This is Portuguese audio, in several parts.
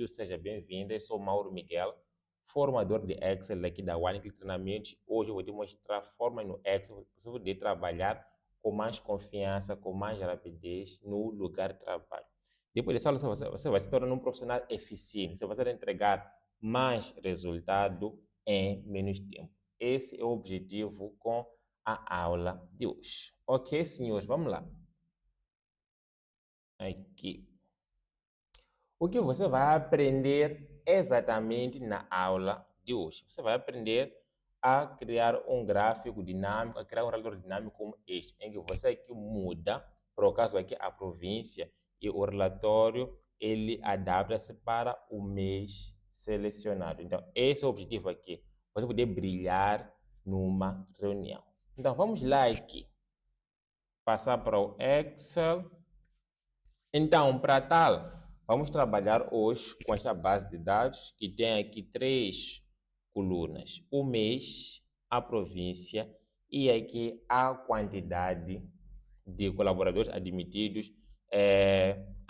Seja bem-vindo. Eu sou Mauro Miguel, formador de Excel aqui da One Click Treinamentos. Hoje eu vou te mostrar formas no Excel para você poder trabalhar com mais confiança, com mais rapidez no lugar de trabalho. Depois dessa aula, você vai se tornar um profissional eficiente. Você vai entregar mais resultado em menos tempo. Esse é o objetivo com a aula de hoje. Ok, senhores? Vamos lá. Aqui. O que você vai aprender exatamente na aula de hoje? Você vai aprender a criar um gráfico dinâmico, a criar um relatório dinâmico como este, em que você aqui muda, por acaso aqui a província, e o relatório ele adapta-se para o mês selecionado. Então, esse é o objetivo aqui, você poder brilhar numa reunião. Então, vamos lá aqui, passar para o Excel. Então, para tal, vamos trabalhar hoje com esta base de dados que tem aqui 3 colunas: o mês, a província e aqui a quantidade de colaboradores admitidos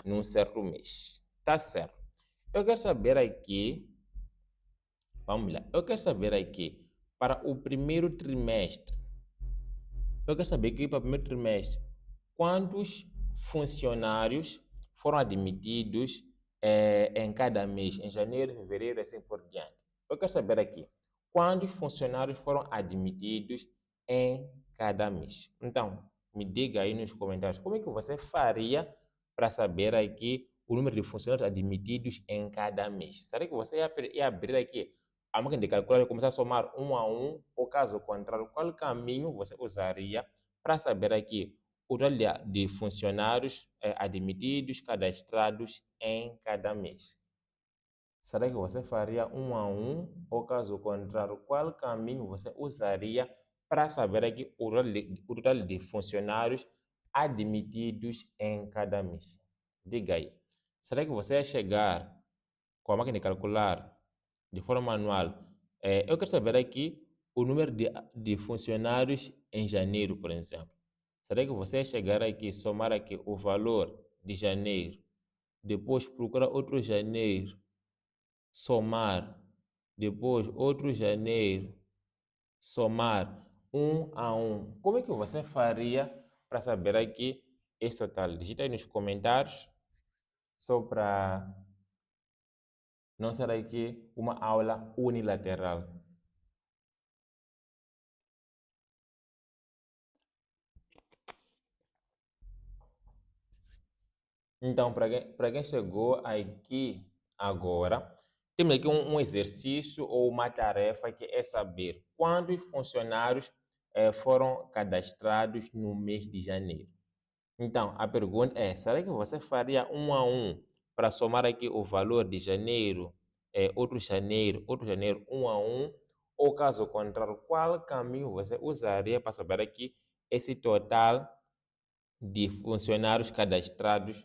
num certo mês. Tá certo? Eu quero saber aqui, vamos lá, eu quero saber aqui para o primeiro trimestre. Eu quero saber aqui para o primeiro trimestre quantos funcionários foram admitidos em cada mês, em janeiro, fevereiro e assim por diante. Eu quero saber aqui quantos funcionários foram admitidos em cada mês. Então, me diga aí nos comentários como é que você faria para saber aqui o número de funcionários admitidos em cada mês. Será que você ia abrir aqui a máquina de calcular e começar a somar um a um, ou caso contrário, qual caminho você usaria para saber aqui o total de funcionários admitidos, cadastrados em cada mês? Será que você faria um a um, ou caso contrário, qual caminho você usaria para saber aqui o total de funcionários admitidos em cada mês? Diga aí. Será que você ia chegar com a máquina de calcular de forma manual? Eu quero saber aqui o número de funcionários em janeiro, por exemplo. Será que você ia chegar aqui, somar aqui o valor de janeiro, depois procurar outro janeiro, somar, depois outro janeiro, somar um a um? Como é que você faria para saber aqui esse total? Digita aí nos comentários, só para não ser aqui uma aula unilateral. Então, para quem chegou aqui agora, temos aqui um exercício ou uma tarefa que é saber quantos funcionários foram cadastrados no mês de janeiro. Então, a pergunta é: será que você faria um a um para somar aqui o valor de janeiro, outro janeiro, um a um? Ou caso contrário, qual caminho você usaria para saber aqui esse total de funcionários cadastrados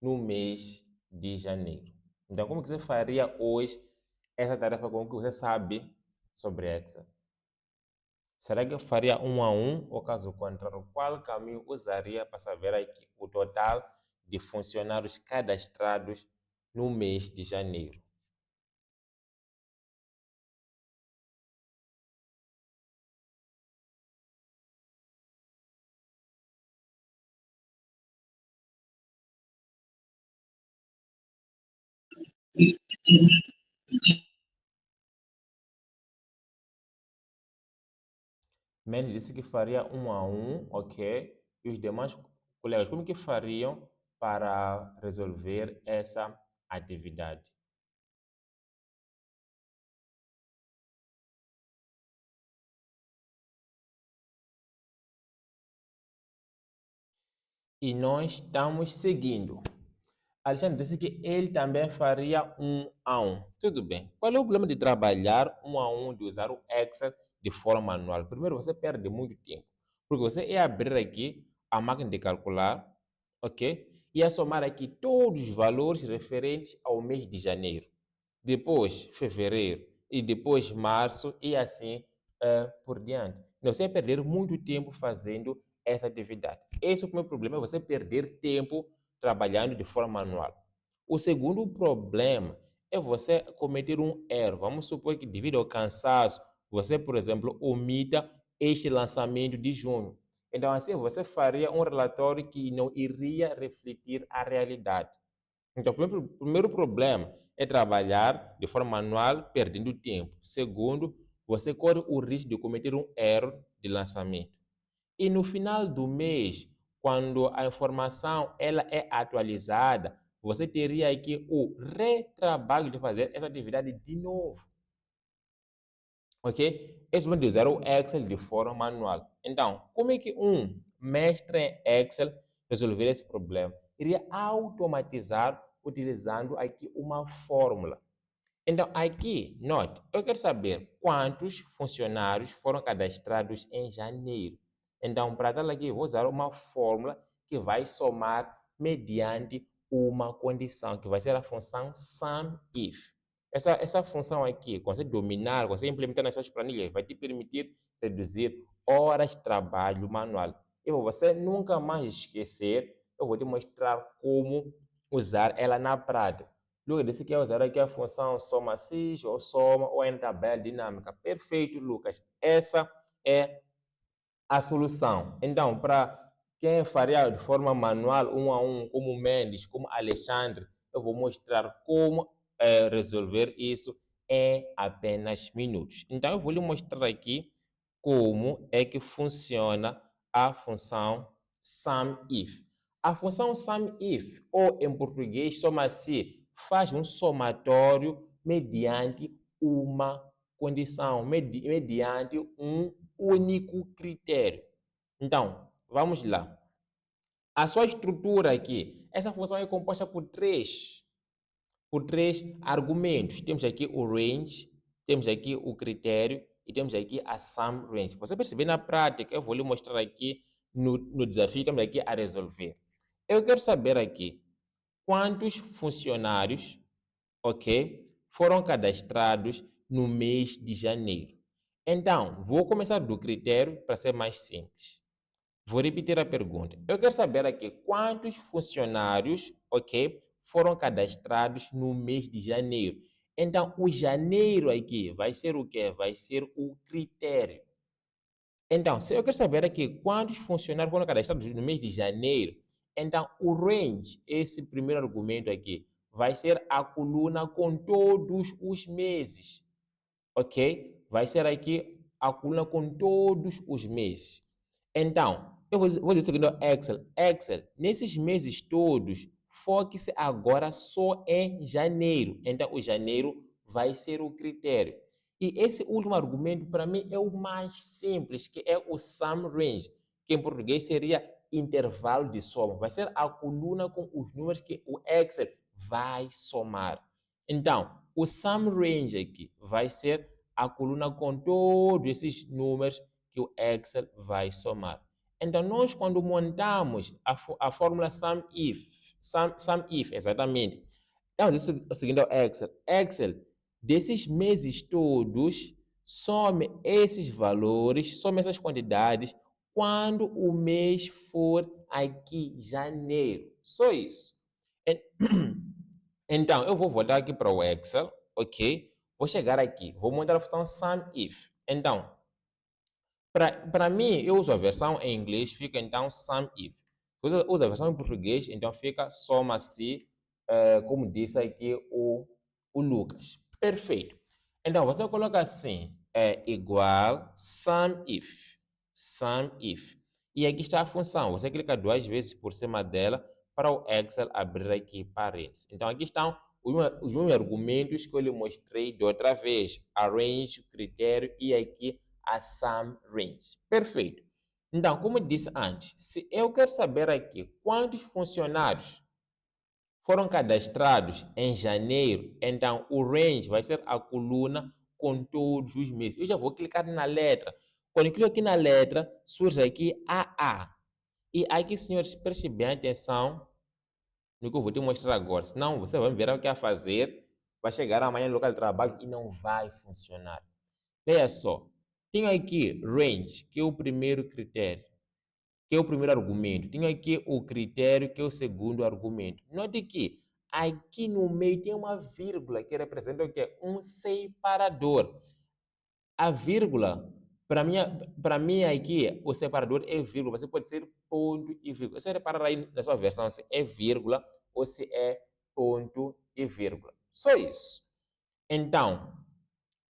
no mês de janeiro? Então, como que você faria hoje essa tarefa com o que você sabe sobre Excel? Será que eu faria um a um, ou caso contrário, qual caminho usaria para saber aqui o total de funcionários cadastrados no mês de janeiro? Menos disse que faria um a um, ok? E os demais colegas, como que fariam para resolver essa atividade? E nós estamos seguindo. Alexandre disse que ele também faria um a um. Tudo bem. Qual é o problema de trabalhar um a um, de usar o Excel de forma manual? Primeiro, você perde muito tempo. Porque você ia abrir aqui a máquina de calcular, ok? Ia somar aqui todos os valores referentes ao mês de janeiro. Depois, fevereiro. E depois, março. E assim por diante. Não, você ia perder muito tempo fazendo essa atividade. Esse é o primeiro problema, é você perder tempo trabalhando de forma manual. O segundo problema é você cometer um erro. Vamos supor que, devido ao cansaço, você, por exemplo, omita este lançamento de junho. Então, assim, você faria um relatório que não iria refletir a realidade. Então, o primeiro problema é trabalhar de forma manual, perdendo tempo. Segundo, você corre o risco de cometer um erro de lançamento. E no final do mês, quando a informação ela é atualizada, você teria aqui o retrabalho de fazer essa atividade de novo. Ok? Esse momento de usar o Excel de forma manual. Então, como é que um mestre em Excel resolveria esse problema? Iria automatizar utilizando aqui uma fórmula. Então, aqui, note, eu quero saber quantos funcionários foram cadastrados em janeiro. Então, para tal aqui, vou usar uma fórmula que vai somar mediante uma condição, que vai ser a função SUMIF. Essa função aqui, consegue dominar, consegue implementar nas suas planilhas, vai te permitir reduzir horas de trabalho manual. E para você nunca mais esquecer, eu vou te mostrar como usar ela na prática. Lucas, disse que ia usar aqui a função soma-SIS ou soma ou ainda tabela dinâmica. Perfeito, Lucas. Essa é a solução. Então, para quem faria de forma manual, um a um, como Mendes, como Alexandre, eu vou mostrar como resolver isso em apenas minutos. Então, eu vou lhe mostrar aqui como é que funciona a função SUMIF. A função SUMIF, ou em português, soma-se, faz um somatório mediante uma condição, mediante um único critério. Então, vamos lá. A sua estrutura aqui, essa função é composta por três argumentos. Temos aqui o range, temos aqui o critério e temos aqui a sum range. Você percebe na prática, eu vou lhe mostrar aqui no desafio, temos aqui a resolver. Eu quero saber aqui quantos funcionários, ok, foram cadastrados no mês de janeiro. Então, vou começar do critério para ser mais simples. Vou repetir a pergunta. Eu quero saber aqui quantos funcionários, ok, foram cadastrados no mês de janeiro. Então, o janeiro aqui vai ser o quê? Vai ser o critério. Então, se eu quero saber aqui quantos funcionários foram cadastrados no mês de janeiro, então o range, esse primeiro argumento aqui, vai ser a coluna com todos os meses, ok? Vai ser aqui a coluna com todos os meses. Então, eu vou dizer o seguinte ao Excel. Excel, nesses meses todos, foque-se agora só em janeiro. Então, o janeiro vai ser o critério. E esse último argumento, para mim, é o mais simples, que é o sum range, que em português seria intervalo de soma. Vai ser a coluna com os números que o Excel vai somar. Então, o sum range aqui vai ser a coluna com todos esses números que o Excel vai somar. Então, nós quando montamos a fórmula SUMIF, exatamente, então, isso é o seguinte ao Excel, desses meses todos, some esses valores, some essas quantidades, quando o mês for aqui, janeiro. Só isso. Então, eu vou voltar aqui para o Excel, ok? Vou chegar aqui, vou montar a função SUMIF. Então, para mim, eu uso a versão em inglês, fica então SUMIF. Usa a versão em português, então fica soma-se, como disse aqui o Lucas. Perfeito. Então, você coloca assim, igual SUMIF. SUMIF. E aqui está a função. Você clica duas vezes por cima dela para o Excel abrir aqui parênteses. Então, aqui estão os meus argumentos que eu lhe mostrei de outra vez. A range, o critério e aqui a sum range. Perfeito. Então, como eu disse antes, se eu quero saber aqui quantos funcionários foram cadastrados em janeiro, então o range vai ser a coluna com todos os meses. Eu já vou clicar na letra. Quando eu clico aqui na letra, surge aqui AA. E aqui, senhores, prestem bem atenção no que eu vou te mostrar agora. Senão você vai ver o que a fazer, vai chegar amanhã no local de trabalho e não vai funcionar. Veja só, tenho aqui range, que é o primeiro critério, que é o primeiro argumento. Tenho aqui o critério, que é o segundo argumento. Note que aqui no meio tem uma vírgula que representa o quê? Um separador. A vírgula, para mim aqui, o separador é vírgula. Você pode ser ponto e vírgula. Você reparar aí na sua versão se é vírgula ou se é ponto e vírgula. Só isso. Então,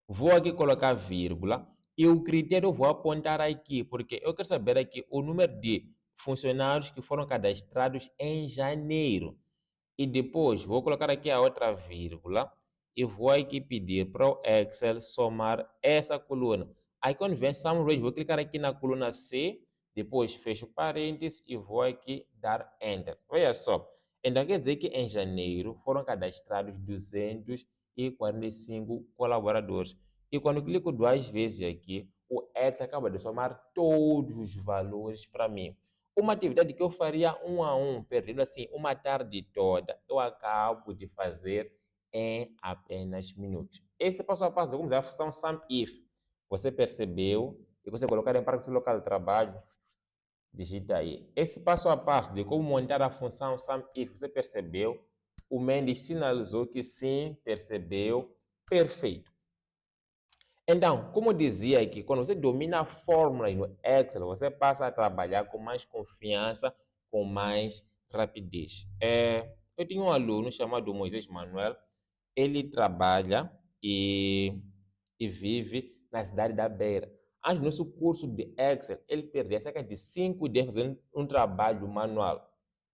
vou aqui colocar vírgula e o critério eu vou apontar aqui, porque eu quero saber aqui o número de funcionários que foram cadastrados em janeiro. E depois vou colocar aqui a outra vírgula e vou aqui pedir para o Excel somar essa coluna. Aí quando vem Sum Range, vou clicar aqui na coluna C, depois fecho parênteses e vou aqui dar Enter. Olha só. Então quer dizer que em janeiro foram cadastrados 245 colaboradores. E quando clico duas vezes aqui, o Excel acaba de somar todos os valores para mim. Uma atividade que eu faria um a um, perdendo assim uma tarde toda, eu acabo de fazer em apenas minutos. Esse passo a passo de como usar a função SUMIF, você percebeu? E você colocar em prática no seu local de trabalho, digita aí. Esse passo a passo de como montar a função SUMIF, você percebeu? O Mendes sinalizou que sim, percebeu. Perfeito. Então, como eu dizia aqui, quando você domina a fórmula no Excel, você passa a trabalhar com mais confiança, com mais rapidez. Eu tenho um aluno chamado Moisés Manuel, ele trabalha e vive na cidade da Beira. Antes do nosso curso de Excel, ele perdia cerca de 5 dias fazendo um trabalho manual.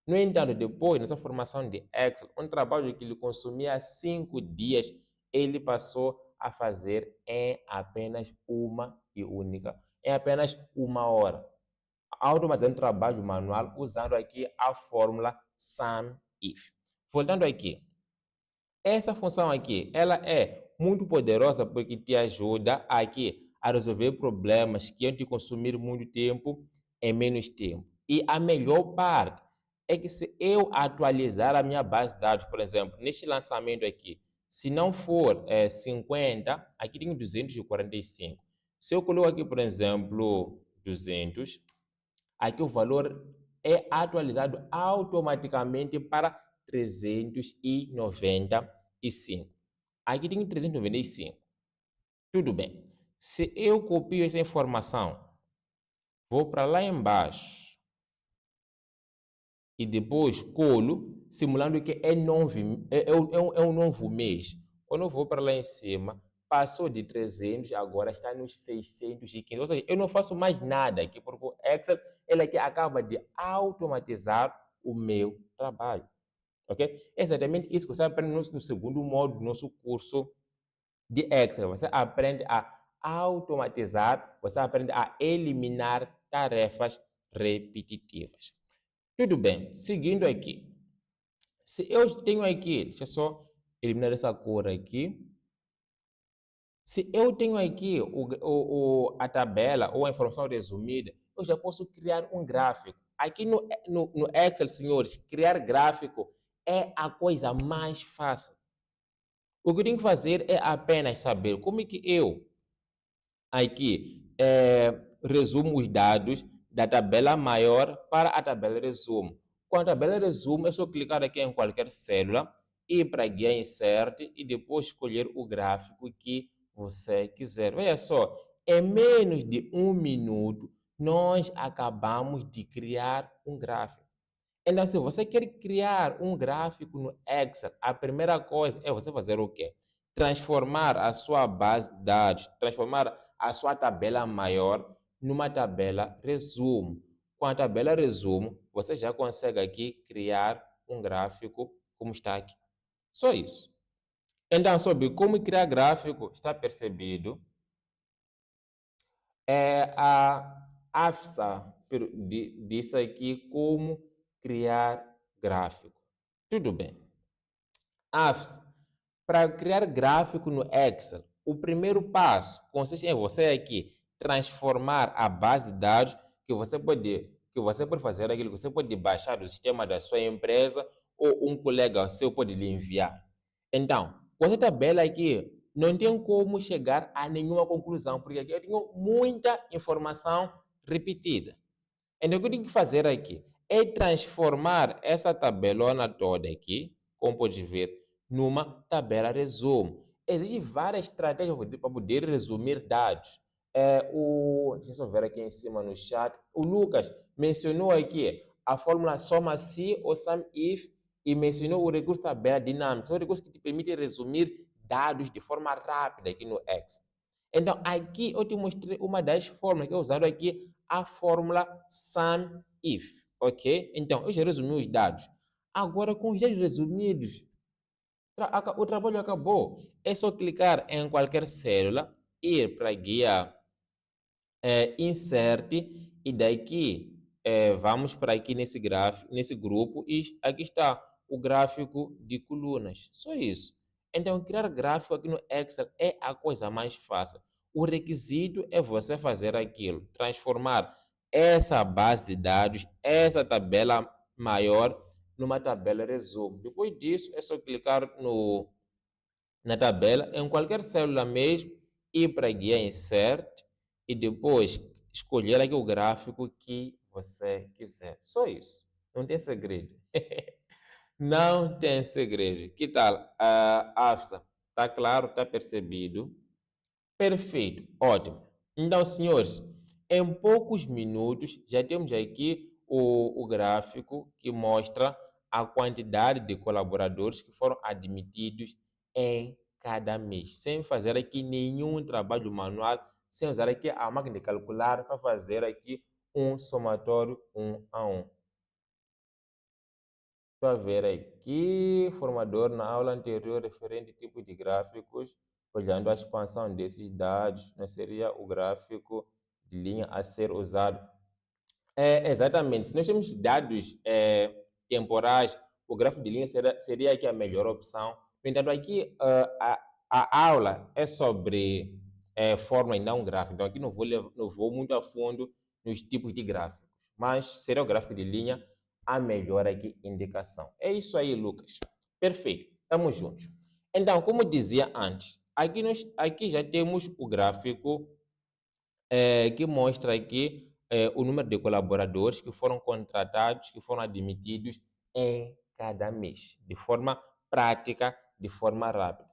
No entanto, depois dessa formação de Excel, um trabalho que lhe consumia 5 dias, ele passou a fazer em apenas uma e única, em apenas uma hora, automatizando o trabalho manual usando aqui a fórmula SUMIF. Voltando aqui, essa função aqui, ela é muito poderosa porque te ajuda aqui a resolver problemas que iam te consumir muito tempo em menos tempo. E a melhor parte é que se eu atualizar a minha base de dados, por exemplo, neste lançamento aqui, se não for 50, aqui tem 245. Se eu coloco aqui, por exemplo, 200, aqui o valor é atualizado automaticamente para 395. Aqui tem 395. Tudo bem. Se eu copio essa informação, vou para lá embaixo e depois colo, simulando que é um novo mês. Quando eu vou para lá em cima, passou de 300, agora está nos 615. Ou seja, eu não faço mais nada aqui, porque o Excel ele aqui acaba de automatizar o meu trabalho. Ok? É exatamente isso que você aprende no segundo módulo do nosso curso de Excel. Você aprende a automatizar, você aprende a eliminar tarefas repetitivas. Tudo bem, seguindo aqui. Se eu tenho aqui, deixa eu só eliminar essa cor aqui. Se eu tenho aqui a tabela ou a informação resumida, eu já posso criar um gráfico. Aqui no Excel, senhores, criar gráfico é a coisa mais fácil. O que eu tenho que fazer é apenas saber como é que eu aqui resumo os dados da tabela maior para a tabela resumo. Com a tabela resumo, é só clicar aqui em qualquer célula, ir para a guia Insert e depois escolher o gráfico que você quiser. Veja só, em menos de um minuto, nós acabamos de criar um gráfico. Então, se você quer criar um gráfico no Excel, a primeira coisa é você fazer o quê? Transformar a sua base de dados, transformar a sua tabela maior numa tabela resumo. Com a tabela resumo, você já consegue aqui criar um gráfico como está aqui. Só isso. Então, sobre como criar gráfico, está percebido? A AFSA disse aqui como criar gráfico. Tudo bem. AFSA, para criar gráfico no Excel, o primeiro passo consiste em você aqui transformar a base de dados que você pode fazer aquilo que você pode baixar do sistema da sua empresa ou um colega seu pode lhe enviar. Então, com essa tabela aqui, não tem como chegar a nenhuma conclusão, porque aqui eu tenho muita informação repetida. Então, o que eu tenho que fazer aqui é transformar essa tabelona toda aqui, como podes ver, numa tabela resumo. Existem várias estratégias para poder resumir dados. Deixa eu só ver aqui em cima no chat. O Lucas mencionou aqui a fórmula soma-se ou sum-if e mencionou o recurso tabela dinâmica. São recursos que te permitem resumir dados de forma rápida aqui no Excel. Então, aqui eu te mostrei uma das fórmulas que eu usando aqui, a fórmula sum-if, ok? Então, eu já resumi os dados. Agora, com os dados resumidos, o trabalho acabou. É só clicar em qualquer célula, ir para a guia insert e daqui vamos para aqui nesse gráfico, nesse grupo e aqui está o gráfico de colunas. Só isso. Então, criar gráfico aqui no Excel é a coisa mais fácil. O requisito é você fazer aquilo, transformar essa base de dados, essa tabela maior, numa tabela resumo. Depois disso, é só clicar na tabela, em qualquer célula mesmo, ir para a guia Insert e depois escolher aqui o gráfico que você quiser. Só isso. Não tem segredo. Não tem segredo. Que tal, Afsa? Tá claro? Tá percebido? Perfeito, ótimo. Então, senhores, em poucos minutos já temos aqui o gráfico que mostra a quantidade de colaboradores que foram admitidos em cada mês, sem fazer aqui nenhum trabalho manual, sem usar aqui a máquina de calcular para fazer aqui um somatório 1 a 1. Para ver aqui, formador na aula anterior referente tipo de gráficos, olhando a expansão desses dados, não seria o gráfico de linha a ser usado. Exatamente, se nós temos dados temporais, o gráfico de linha seria aqui a melhor opção. No entanto, aqui a aula é sobre fórmula e não gráfico, então aqui não vou muito a fundo nos tipos de gráficos, mas seria o gráfico de linha a melhor aqui indicação. É isso aí, Lucas. Perfeito, estamos juntos. Então, como dizia antes, aqui já temos o gráfico que mostra aqui o número de colaboradores que foram contratados, que foram admitidos em cada mês, de forma prática, de forma rápida.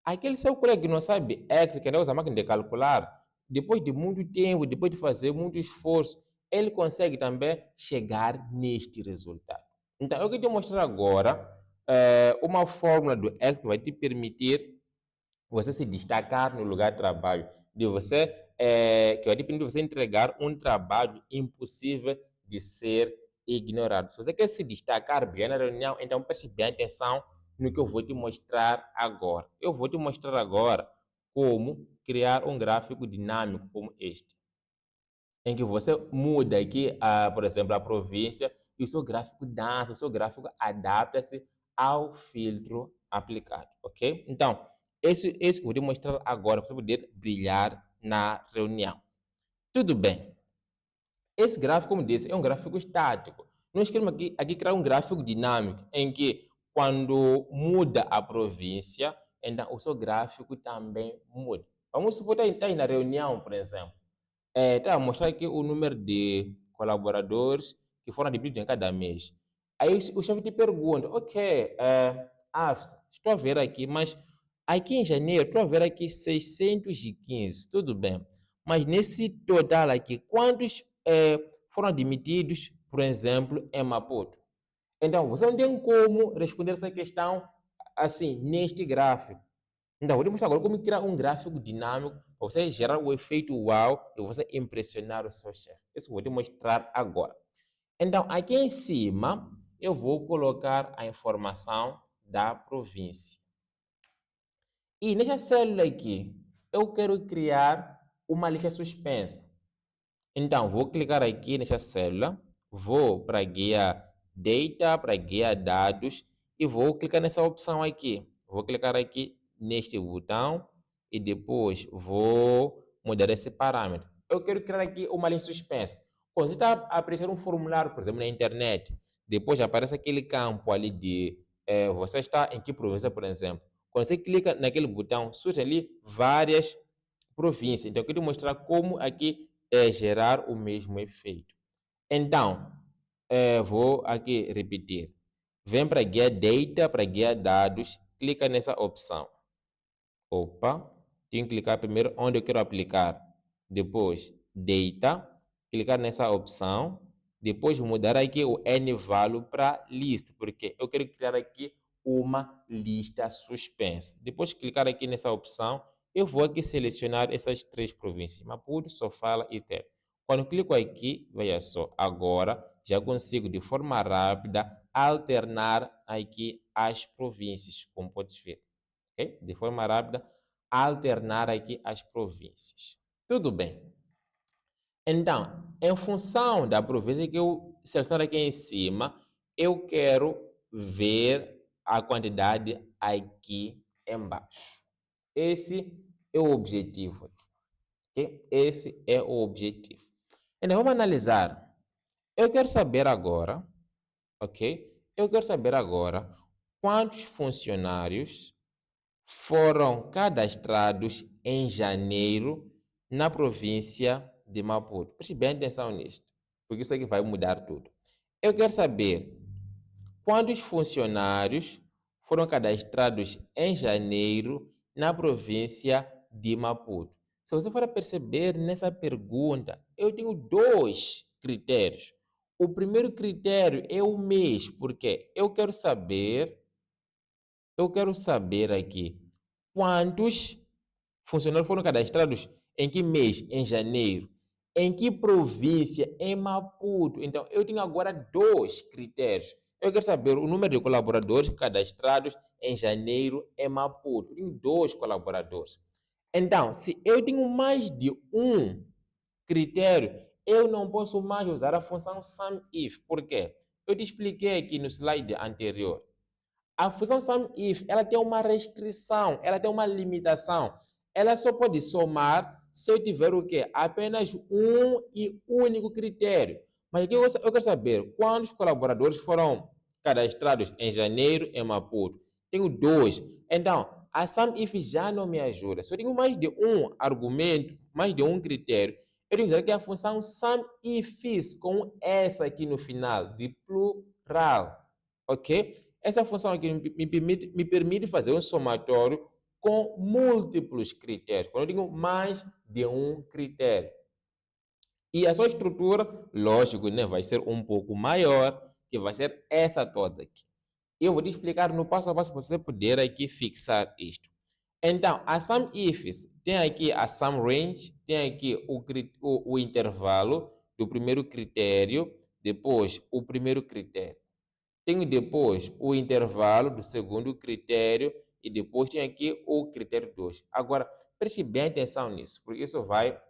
Aquele seu colega que não sabe Excel, que não usa a máquina de calcular, depois de muito tempo, depois de fazer muito esforço, ele consegue também chegar neste resultado. Então, eu quero te mostrar agora uma fórmula do Excel que vai te permitir você se destacar no lugar de trabalho, de você, que vai te permitir você entregar um trabalho impossível de ser ignorado. Se você quer se destacar bem na reunião, então preste bem atenção no que eu vou te mostrar agora. Eu vou te mostrar agora como criar um gráfico dinâmico como este, em que você muda aqui, por exemplo, a província e o seu gráfico dança, o seu gráfico adapta-se ao filtro aplicado, ok? Então, esse que eu vou te mostrar agora para você poder brilhar na reunião. Tudo bem. Esse gráfico, como disse, é um gráfico estático. Nós queremos aqui criar um gráfico dinâmico, em que quando muda a província, então o seu gráfico também muda. Vamos supor que está aí na reunião, por exemplo. Está a mostrar aqui o número de colaboradores que foram admitidos em cada mês. Aí o chefe te pergunta, ok, Afsa, estou a ver aqui, mas aqui em janeiro, estou a ver aqui 615, tudo bem. Mas nesse total aqui, quantos foram admitidos, por exemplo, em Maputo? Então, você não tem como responder essa questão assim, neste gráfico. Então, vou te mostrar agora como criar um gráfico dinâmico para você gerar o efeito uau e você impressionar o seu chefe. Isso eu vou te mostrar agora. Então, aqui em cima, eu vou colocar a informação da província. E nessa célula aqui, eu quero criar uma lista suspensa. Então, vou clicar aqui nessa célula, vou para a guia Data, para a guia Dados, e vou clicar nessa opção aqui. Vou clicar aqui neste botão e depois vou mudar esse parâmetro. Eu quero criar aqui uma lista suspensa. Quando você está a preencher um formulário, por exemplo, na internet, depois aparece aquele campo ali de você está em que província, por exemplo. Quando você clica naquele botão, surgem ali várias províncias. Então, eu quero mostrar como aqui gerar o mesmo efeito. Então, vou aqui repetir. vem para guia data, para guia dados, clica nessa opção. Opa, tenho que clicar primeiro onde eu quero aplicar. Depois, data, clicar nessa opção. Depois, mudar aqui o n-value para list, porque eu quero criar aqui uma lista suspensa. Depois, clicar aqui nessa opção, eu vou aqui selecionar essas 3 províncias: Maputo, Sofala e Tete. Quando clico aqui, veja só, agora já consigo de forma rápida alternar aqui as províncias, como pode ver. Okay? De forma rápida, alternar aqui as províncias. Tudo bem. Então, em função da província que eu seleciono aqui em cima, eu quero ver a quantidade aqui embaixo. Esse é o objetivo. Okay? Esse é o objetivo. Então, vamos analisar. Eu quero saber agora, ok? Eu quero saber agora quantos funcionários foram cadastrados em janeiro na província de Maputo. Preste bem atenção nisto, porque isso aqui vai mudar tudo. Eu quero saber quantos funcionários foram cadastrados em janeiro na província de Maputo. Se você for perceber nessa pergunta, eu tenho 2 critérios. O primeiro critério é o mês, porque eu quero saber aqui quantos funcionários foram cadastrados em que mês? Em janeiro. Em que província? Em Maputo. Então, eu tenho agora 2 critérios. Eu quero saber o número de colaboradores cadastrados em janeiro em Maputo. Eu tenho 2 colaboradores. Então, se eu tenho mais de um critério, eu não posso mais usar a função SUMIF. Por quê? Eu te expliquei aqui no slide anterior. A função SUMIF, ela tem uma restrição, ela tem uma limitação. Ela só pode somar se eu tiver o quê? Apenas um e único critério. Mas aqui eu quero saber quantos colaboradores foram cadastrados em janeiro em Maputo. Tenho 2. Então, a SUMIF já não me ajuda. Se eu tenho mais de um argumento, mais de um critério, eu tenho que dizer que a função SUMIFs com essa aqui no final, de plural. Ok? Essa função aqui me permite fazer um somatório com múltiplos critérios. Quando eu digo mais de um critério. E a sua estrutura, lógico, né, vai ser um pouco maior, que vai ser essa toda aqui. Eu vou te explicar no passo a passo para você poder aqui fixar isto. Então, a SUMIFs tem aqui a SUMRange, tem aqui o intervalo do primeiro critério, depois o primeiro critério. Tenho depois o intervalo do segundo critério e depois tem aqui o critério 2. Agora, preste bem atenção nisso, porque isso vai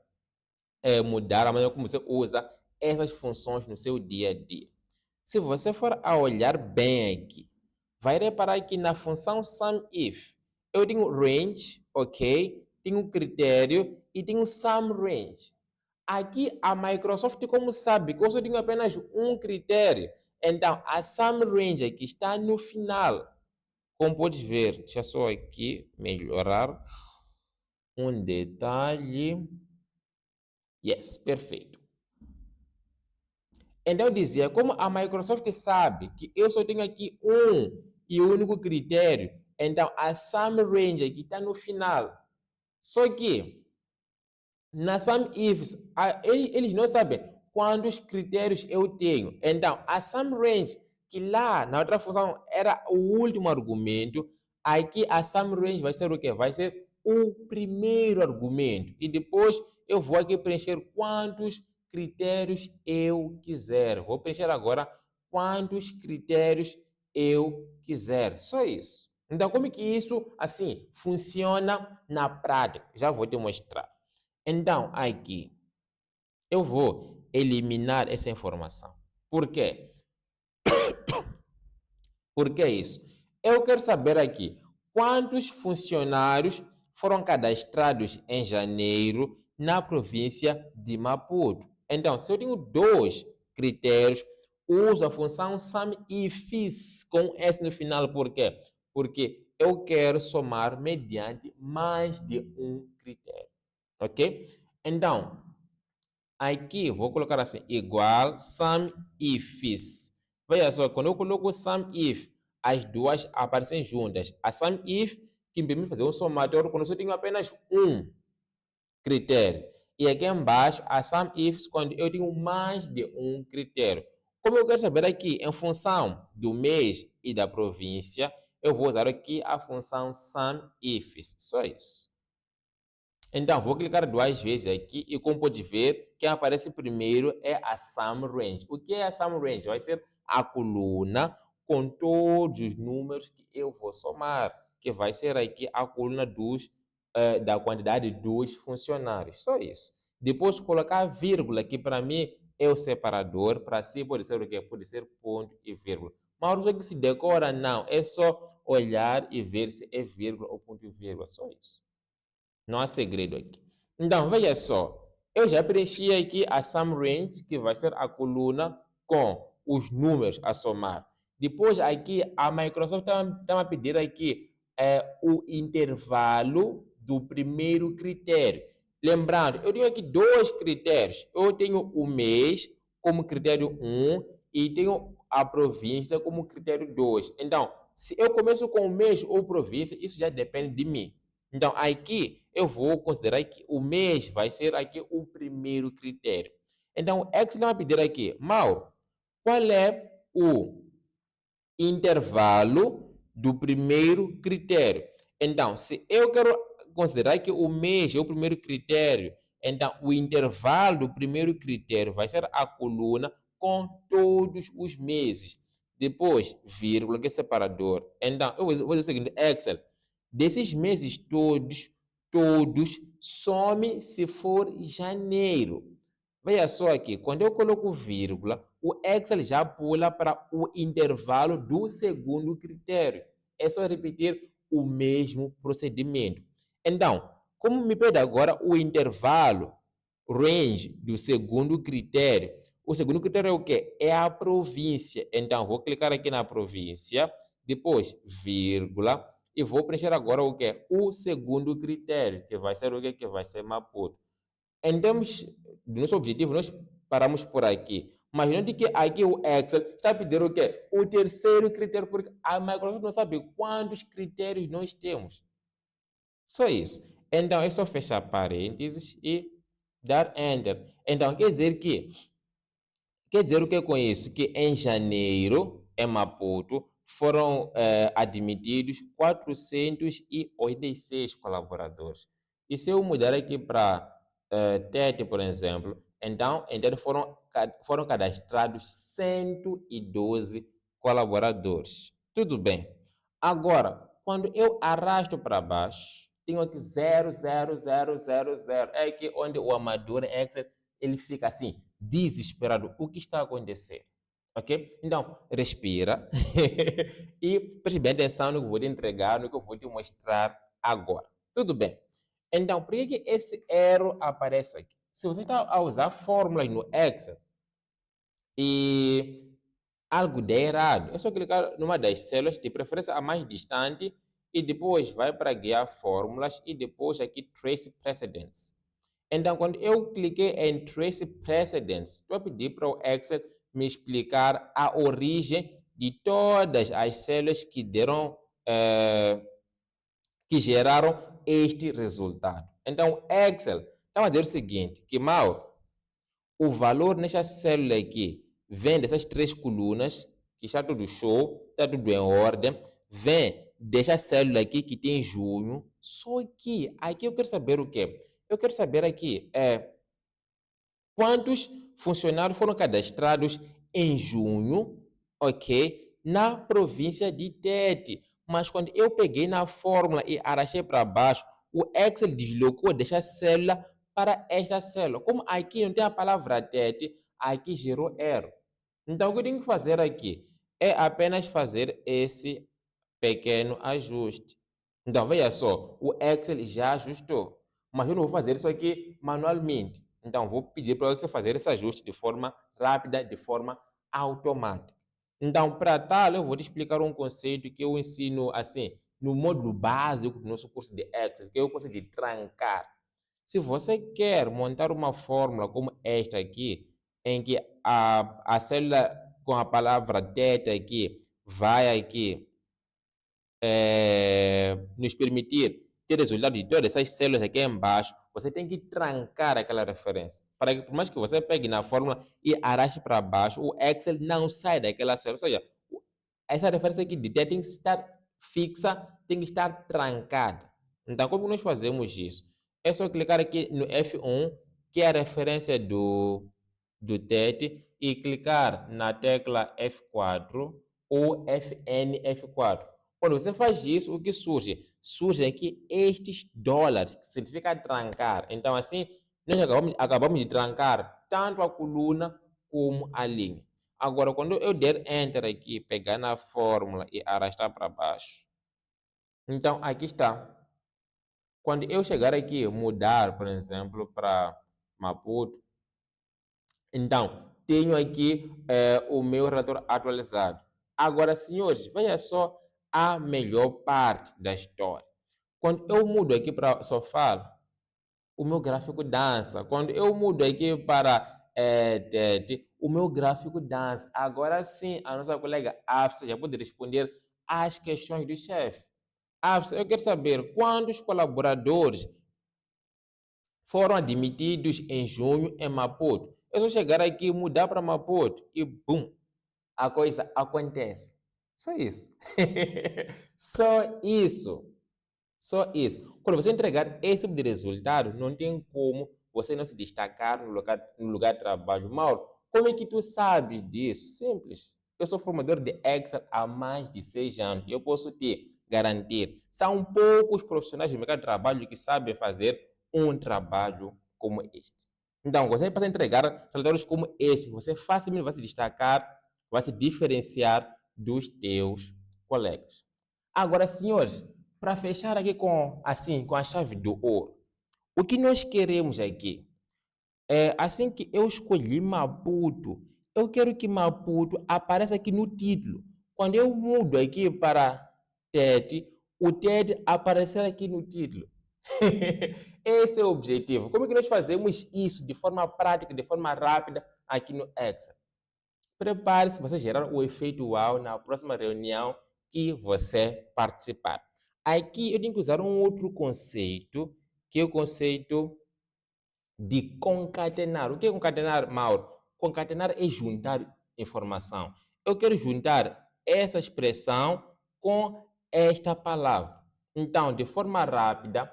mudar a maneira como você usa essas funções no seu dia a dia. Se você for a olhar bem aqui, vai reparar que na função SUMIF, eu tenho range, ok? Tenho critério e tenho SUMRange. Aqui a Microsoft, como sabe, que eu só tenho apenas um critério. Então, a SUMRange aqui está no final. Como podes ver, deixa eu só aqui melhorar um detalhe. Yes, perfeito. Então, eu dizia, como a Microsoft sabe que eu só tenho aqui um e único critério, então a SUMRange aqui está no final. Só que na SUMIFs, eles não sabem quantos critérios eu tenho. Então, a SUMRange, que lá na outra função era o último argumento, aqui a SUMRange vai ser o quê? Vai ser o primeiro argumento. E depois eu vou aqui preencher quantos critérios eu quiser. Vou preencher agora quantos critérios eu quiser. Só isso. Então, como é que isso, assim, funciona na prática? Já vou te mostrar. Então, aqui, eu vou eliminar essa informação. Por quê? Por que isso? Eu quero saber aqui quantos funcionários foram cadastrados em janeiro na província de Maputo. Então, se eu tenho 2 critérios, uso a função SUMIFs com S no final. Por quê? Porque eu quero somar mediante mais de um critério. Ok? Então, aqui vou colocar assim, igual SUMIFs. Veja só, quando eu coloco SUMIF, as duas aparecem juntas. A sum if, que me permite fazer um somatório quando eu só tenho apenas um critério. E aqui embaixo, a sum ifs, quando eu tenho mais de um critério. Como eu quero saber aqui, em função do mês e da província, eu vou usar aqui a função sum ifs. Só isso. Então, vou clicar duas vezes aqui e, como pode ver, quem aparece primeiro é a sum range. O que é a sum range? Vai ser a coluna com todos os números que eu vou somar, que vai ser aqui a coluna da quantidade dos funcionários. Só isso. Depois, colocar vírgula, que para mim é o separador. Para si pode ser o quê? Pode ser ponto e vírgula. Mas o que se decora, não. É só olhar e ver se é vírgula ou ponto e vírgula. Só isso. Não há segredo aqui. Então, veja só. Eu já preenchi aqui a sum range, que vai ser a coluna com os números a somar. Depois, aqui, a Microsoft está a pedir aqui o intervalo do primeiro critério. Lembrando, eu tenho aqui dois critérios. Eu tenho o mês como critério 1 e tenho a província como critério 2. Então, se eu começo com o mês ou província, isso já depende de mim. Então, aqui eu vou considerar que o mês vai ser aqui o primeiro critério. Então, o Excel vai pedir aqui, Mauro, qual é o intervalo do primeiro critério? Então, se eu quero considerar que o mês é o primeiro critério, então o intervalo do primeiro critério vai ser a coluna com todos os meses. Depois, vírgula, que é separador. Então, eu vou dizer o seguinte, Excel, desses meses todos, some se for janeiro. Veja só aqui, quando eu coloco vírgula, o Excel já pula para o intervalo do segundo critério. É só repetir o mesmo procedimento. Então, como me pede agora o intervalo, range do segundo critério, o segundo critério é o quê? É a província. Então, vou clicar aqui na província, depois vírgula, e vou preencher agora o quê? O segundo critério, que vai ser o quê? Que vai ser Maputo. Em termos do nosso objetivo, nós paramos por aqui. Mas note que aqui o Excel está a pedir o quê? O terceiro critério, porque a Microsoft não sabe quantos critérios nós temos. Só isso. Então, é só fechar parênteses e dar Enter. Então, quer dizer o que com isso? Que em janeiro, em Maputo, foram admitidos 486 colaboradores. E se eu mudar aqui para Tete, por exemplo, então foram cadastrados 112 colaboradores. Tudo bem. Agora, quando eu arrasto para baixo, tenho aqui 00000. É aqui onde o amador Excel ele fica assim, desesperado. O que está a acontecer? Ok? Então, respira e preste bem atenção no que eu vou te entregar, no que eu vou te mostrar agora. Tudo bem. Então, por que esse erro aparece aqui? Se você está a usar fórmulas no Excel e algo der errado, é só clicar numa das células, de preferência a mais distante, e depois vai para guiar fórmulas e depois aqui trace precedents. Então, quando eu cliquei em Trace Precedents, estou a pedir para o Excel me explicar a origem de todas as células que que geraram este resultado. Então, Excel está a dizer o seguinte, que Mauro, o valor nesta célula aqui vem dessas três colunas, que está tudo show, está tudo em ordem, vem desta célula aqui que tem junho, só que aqui eu quero saber o quê? Eu quero saber aqui, quantos funcionários foram cadastrados em junho, ok? Na província de Tete. Mas quando eu peguei na fórmula e arrastei para baixo, o Excel deslocou desta célula para esta célula. Como aqui não tem a palavra Tete, aqui gerou erro. Então, o que eu tenho que fazer aqui é apenas fazer esse pequeno ajuste. Então, veja só, o Excel já ajustou. Mas eu não vou fazer isso aqui manualmente. Então, vou pedir para o Excel fazer esse ajuste de forma rápida, de forma automática. Então, para tal, eu vou te explicar um conceito que eu ensino assim, no módulo básico do nosso curso de Excel, que é o conceito de trancar. Se você quer montar uma fórmula como esta aqui, em que a célula com a palavra data aqui vai aqui nos permitir ter resultado de todas essas células aqui embaixo, você tem que trancar aquela referência. Para que, por mais que você pegue na fórmula e arraste para baixo, o Excel não sai daquela célula. Ou seja, essa referência aqui de T tem que estar fixa, tem que estar trancada. Então, como nós fazemos isso? É só clicar aqui no F1, que é a referência do TET, e clicar na tecla F4 ou FN F4. Quando você faz isso, o que surge? Surgem aqui estes dólares, que significa trancar. Então, assim, nós acabamos de trancar tanto a coluna como a linha. Agora, quando eu der Enter aqui, pegar na fórmula e arrastar para baixo, então aqui está. Quando eu chegar aqui, mudar, por exemplo, para Maputo, então tenho aqui o meu relatório atualizado. Agora, senhores, veja só a melhor parte da história. Quando eu mudo aqui para Sofala, o meu gráfico dança. Quando eu mudo aqui para o meu gráfico dança. Agora sim, a nossa colega Afsa já pode responder às questões do chefe. Afsa, eu quero saber quantos colaboradores foram admitidos em junho em Maputo. É só chegar aqui, mudar para Maputo e bum, a coisa acontece. Só isso. Só isso. Só isso. Quando você entregar esse tipo de resultado, não tem como você não se destacar no lugar de trabalho. Mauro, como é que tu sabes disso? Simples. Eu sou formador de Excel há mais de 6 anos. Eu posso te garantir. São poucos profissionais do mercado de trabalho que sabem fazer um trabalho como este. Então, você passa a entregar relatórios como esse. Você facilmente vai se destacar, vai se diferenciar dos teus colegas. Agora, senhores, para fechar aqui com a chave do ouro, o que nós queremos aqui é assim que eu escolhi Maputo, eu quero que Maputo apareça aqui no título. Quando eu mudo aqui para TET, o TET aparecer aqui no título. Esse é o objetivo. Como é que nós fazemos isso de forma prática, de forma rápida aqui no Excel? Prepare-se para você gerar o efeito uau na próxima reunião que você participar. Aqui eu tenho que usar um outro conceito, que é o conceito de concatenar. O que é concatenar, Mauro? Concatenar é juntar informação. Eu quero juntar essa expressão com esta palavra. Então, de forma rápida,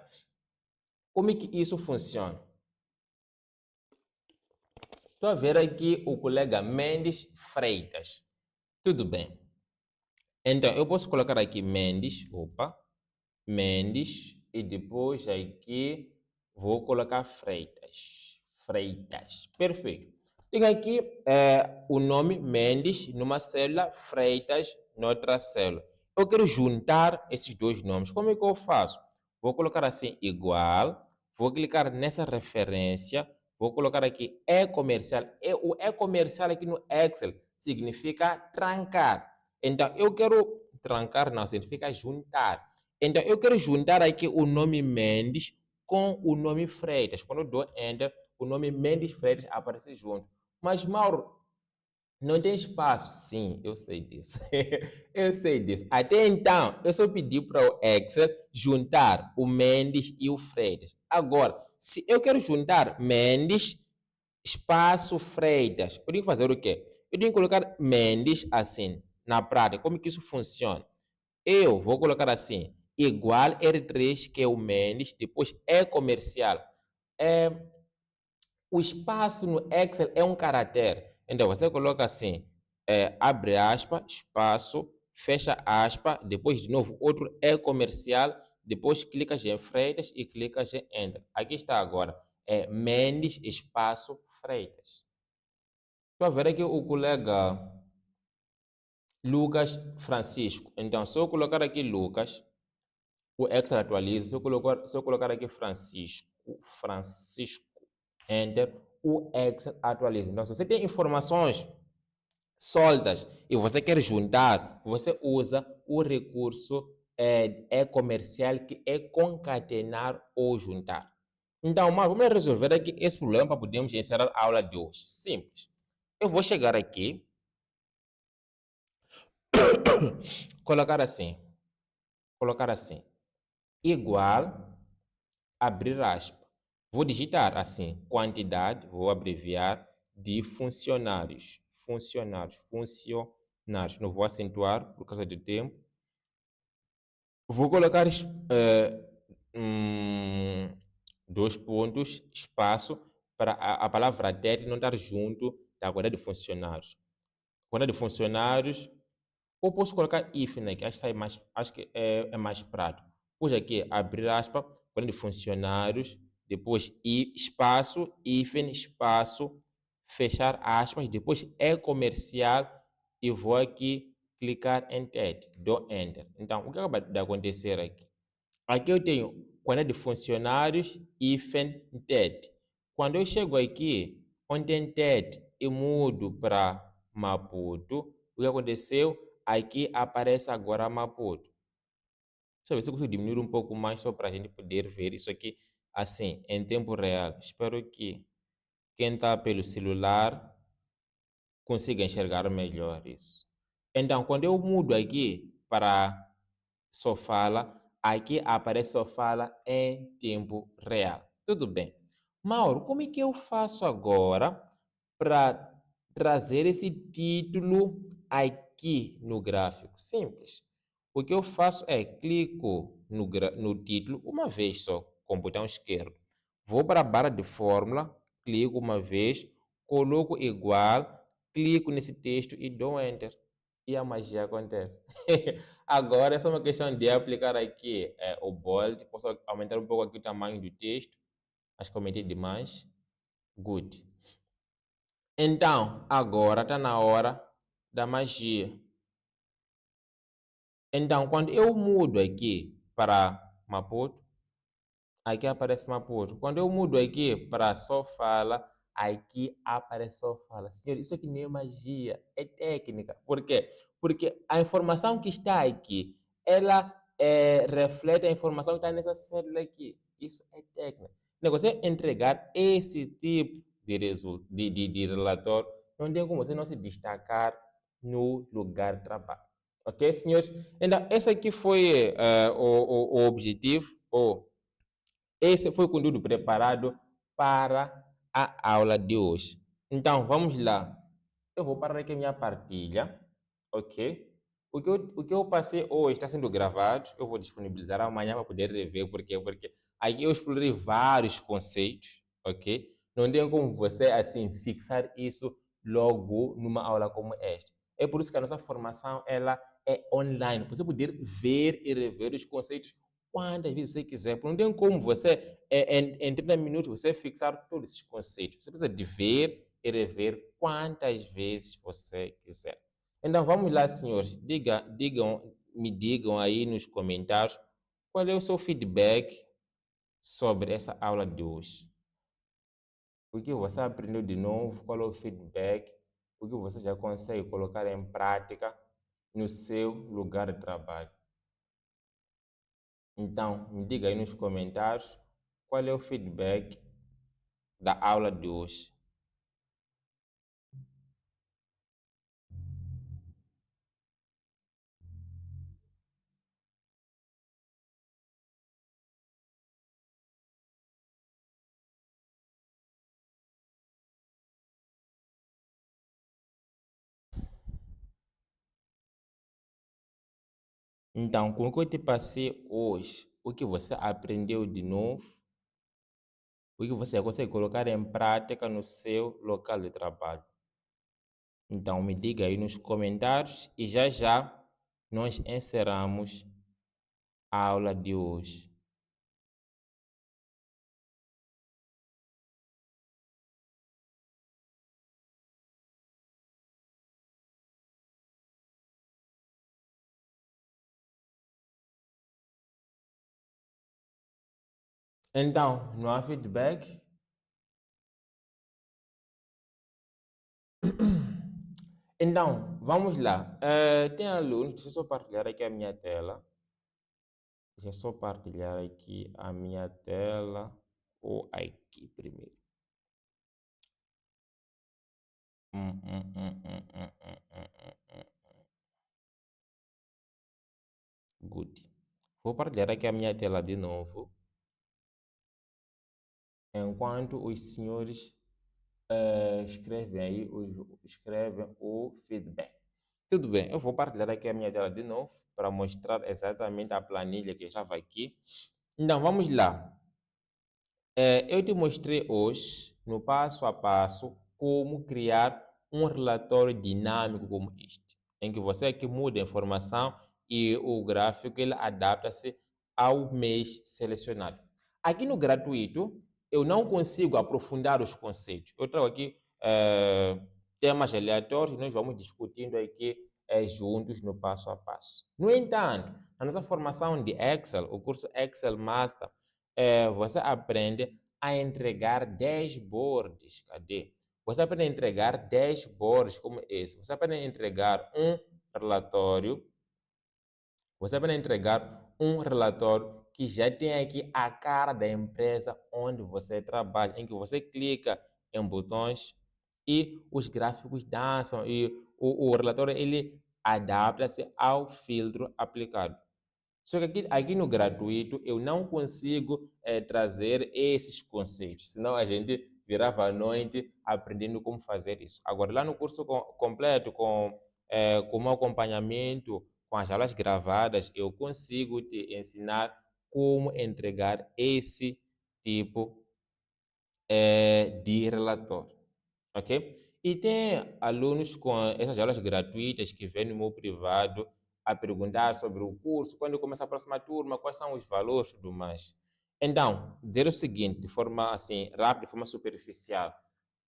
como é que isso funciona? Estou a ver aqui o colega Mendes Freitas. Tudo bem. Então, eu posso colocar aqui Mendes, Mendes, e depois aqui vou colocar Freitas. Freitas, perfeito. Tenho aqui o nome Mendes numa célula, Freitas noutra célula. Eu quero juntar esses dois nomes. Como é que eu faço? Vou colocar assim, igual, vou clicar nessa referência, vou colocar aqui e-comercial. O e-comercial aqui no Excel significa trancar. Então, eu quero trancar, não, significa juntar. Então, eu quero juntar aqui o nome Mendes com o nome Freitas. Quando eu dou Enter, o nome Mendes Freitas aparece junto. Mas, Mauro, não tem espaço. Sim, eu sei disso. Eu sei disso. Até então, eu só pedi para o Excel juntar o Mendes e o Freitas. Agora, se eu quero juntar Mendes, espaço Freitas, eu tenho que fazer o quê? Eu tenho que colocar Mendes assim, na prática. Como que isso funciona? Eu vou colocar assim, igual R3, que é o Mendes, depois é comercial. É, o espaço no Excel é um caractere. Então, você coloca assim, abre aspa, espaço, fecha aspa, depois de novo outro é comercial, depois clicas em Freitas e clicas em Enter. Aqui está agora, Mendes, espaço, Freitas. Estou a ver aqui o colega Lucas Francisco. Então, se eu colocar aqui Lucas, o Excel atualiza. Se eu colocar aqui Francisco, Enter, o Excel atualiza. Então, se você tem informações soltas e você quer juntar, você usa o recurso comercial, que é concatenar ou juntar. Então, mas vamos resolver aqui esse problema para podermos encerrar a aula de hoje. Simples. Eu vou chegar aqui, colocar assim. colocar assim, igual, abrir aspas. Vou digitar assim, quantidade, vou abreviar, de funcionários. Funcionários. Não vou acentuar por causa do tempo. Vou colocar hum, dois pontos, espaço, para a palavra det não estar junto da quantidade de funcionários. Quantidade de funcionários, ou posso colocar if, né, que acho que é mais prático. Pus aqui, abrir aspas, quantidade de funcionários, depois espaço, hífen, espaço, fechar aspas, depois é comercial e vou aqui clicar em TED, dou Enter. Então, o que acaba de acontecer aqui? Aqui eu tenho quantidade de funcionários, hífen, TED. Quando eu chego aqui, onde tem TED e mudo para Maputo, o que aconteceu? Aqui aparece agora Maputo. Deixa eu ver se eu consigo diminuir um pouco mais só para a gente poder ver isso aqui assim, em tempo real. Espero que quem está pelo celular consiga enxergar melhor isso. Então, quando eu mudo aqui para só fala, aqui aparece só fala em tempo real. Tudo bem. Mauro, como é que eu faço agora para trazer esse título aqui no gráfico? Simples. O que eu faço é clico no título uma vez só, com o botão esquerdo. Vou para a barra de fórmula, clico uma vez, coloco igual, clico nesse texto e dou Enter. E a magia acontece. Agora é só uma questão de aplicar aqui o bold. Posso aumentar um pouco aqui o tamanho do texto. Acho que aumentei demais. Good. Então, agora está na hora da magia. Então, quando eu mudo aqui para Maputo, aqui aparece Maputo. Quando eu mudo aqui para só fala, aqui aparece só fala. Senhor, isso aqui não é magia, é técnica. Por quê? Porque a informação que está aqui, ela reflete a informação que está nessa célula aqui. Isso é técnica. O negócio é entregar esse tipo de relatório. Não tem como você não se destacar no lugar de trabalho. Ok, senhores? Então, esse aqui foi o objetivo, ou esse foi o conteúdo preparado para a aula de hoje. Então, vamos lá. Eu vou parar aqui a minha partilha, ok? O que eu passei hoje está sendo gravado. Eu vou disponibilizar amanhã para poder rever. Por quê? Porque aqui eu explorei vários conceitos, ok? Não tem como você, assim, fixar isso logo numa aula como esta. É por isso que a nossa formação, ela é online. Você poder ver e rever os conceitos quantas vezes você quiser. Porque não tem como você, em 30 minutos, você fixar todos esses conceitos. Você precisa de ver e rever quantas vezes você quiser. Então vamos lá, senhores. Me digam aí nos comentários qual é o seu feedback sobre essa aula de hoje. O que você aprendeu de novo? Qual é o feedback? O que você já consegue colocar em prática no seu lugar de trabalho? Então, me diga aí nos comentários qual é o feedback da aula de hoje. Então, com o que eu te passei hoje, o que você aprendeu de novo, o que você consegue colocar em prática no seu local de trabalho. Então, me diga aí nos comentários e já já nós encerramos a aula de hoje. Então, não há feedback? Então, vamos lá. Tem alunos, deixa eu só partilhar aqui a minha tela. Deixa eu só partilhar aqui a minha tela. Ou aqui primeiro. Hum, hum, hum, hum, hum, hum, hum, hum, hum. Good. Vou partilhar aqui a minha tela de novo, enquanto os senhores escrevem o feedback. Tudo bem, eu vou partilhar aqui a minha tela de novo para mostrar exatamente a planilha que estava aqui. Então, vamos lá. Eu te mostrei hoje, no passo a passo, como criar um relatório dinâmico como este, em que você aqui muda a informação e o gráfico ele adapta-se ao mês selecionado. Aqui no gratuito, eu não consigo aprofundar os conceitos. Eu trago aqui temas aleatórios, nós vamos discutindo aqui juntos no passo a passo. No entanto, na nossa formação de Excel, o curso Excel Master, você aprende a entregar dashboards. Cadê? Você aprende a entregar dashboards como esse. Você aprende a entregar um relatório. Você aprende a entregar um relatório que já tem aqui a cara da empresa onde você trabalha, em que você clica em botões e os gráficos dançam e o relatório ele adapta-se ao filtro aplicado. Só que aqui no gratuito eu não consigo trazer esses conceitos, senão a gente virava à noite aprendendo como fazer isso. Agora, lá no curso completo, com o acompanhamento, com as aulas gravadas, eu consigo te ensinar como entregar esse tipo de relatório, ok? E tem alunos com essas aulas gratuitas que vêm no meu privado a perguntar sobre o curso, quando começa a próxima turma, quais são os valores e tudo mais. Então, dizer o seguinte, de forma assim, rápida, de forma superficial.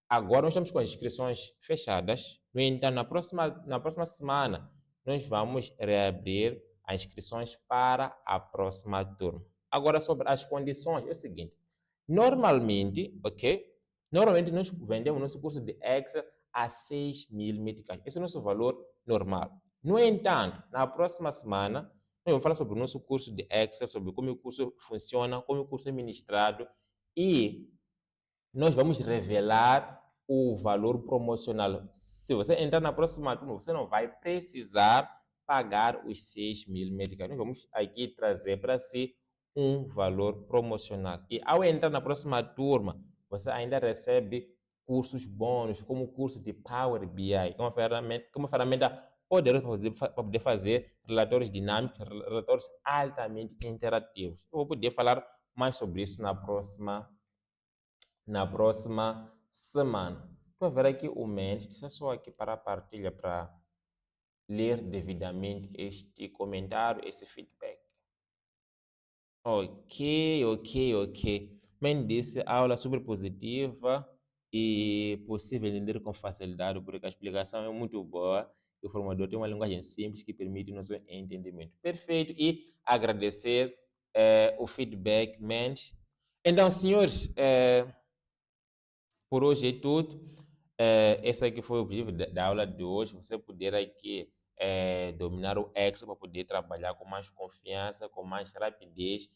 Agora nós estamos com as inscrições fechadas. No entanto, na próxima semana, nós vamos reabrir as inscrições para a próxima turma. Agora, sobre as condições, é o seguinte. Normalmente, ok? Normalmente nós vendemos nosso curso de Excel a 6.000 meticais. Esse é o nosso valor normal. No entanto, na próxima semana, nós vamos falar sobre o nosso curso de Excel, sobre como o curso funciona, como o curso é ministrado e nós vamos revelar o valor promocional. Se você entrar na próxima turma, você não vai precisar pagar os 6.000 meticais. Nós vamos aqui trazer para si um valor promocional. E ao entrar na próxima turma, você ainda recebe cursos bônus, como o curso de Power BI, que é uma ferramenta poderosa para poder fazer relatórios dinâmicos, relatórios altamente interativos. Eu vou poder falar mais sobre isso na próxima semana. Estou a ver aqui o Mendes, deixa só aqui para a partilha para ler devidamente este comentário, esse feedback. Ok, ok, ok. Mendes disse aula super positiva e possível entender com facilidade, porque a explicação é muito boa e o formador tem uma linguagem simples que permite o nosso entendimento. Perfeito, e agradecer o feedback, Mendes. Então, senhores, por hoje é tudo. Esse aqui foi o objetivo da aula de hoje. Você poder aqui dominar o Excel para poder trabalhar com mais confiança, com mais rapidez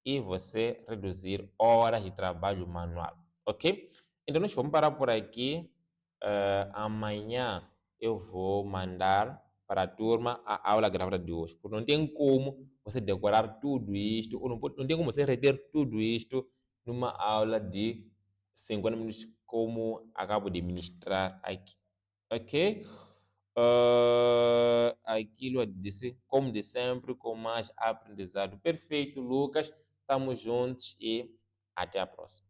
e você reduzir horas de trabalho manual, ok? Então nós vamos parar por aqui. Amanhã eu vou mandar para a turma a aula gravada de hoje, porque não tem como você decorar tudo isto, ou não tem como você reter tudo isto numa aula de 50 minutos como acabo de ministrar aqui, ok? Aquilo a dizer, como de sempre, com mais aprendizado. Perfeito, Lucas. Estamos juntos e até a próxima.